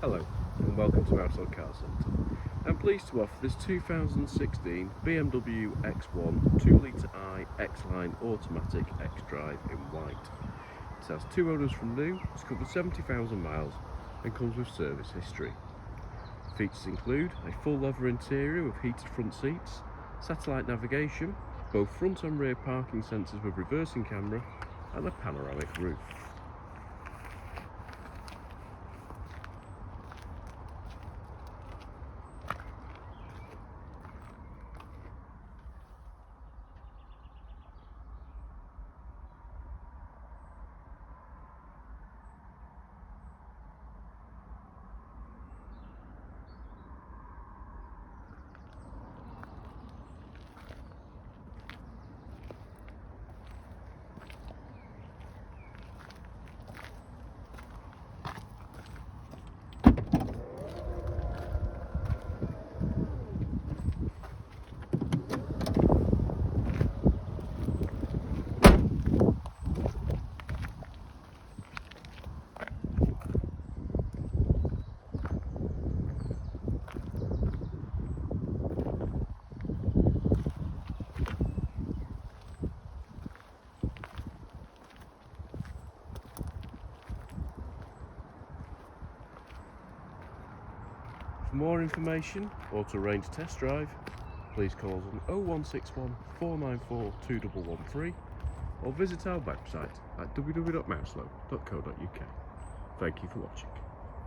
Hello and welcome to Mouselow Car Centre. I'm pleased to offer this 2016 BMW X1 2 litre xLine automatic xDrive in white. It has 2 owners from new, it's covered 70,000 miles and comes with service history. Features include a full leather interior with heated front seats, satellite navigation, both front and rear parking sensors with reversing camera and a panoramic roof. For more information or to arrange a test drive, please call us on 0161 494 2113 or visit our website at www.mouselow.co.uk. Thank you for watching.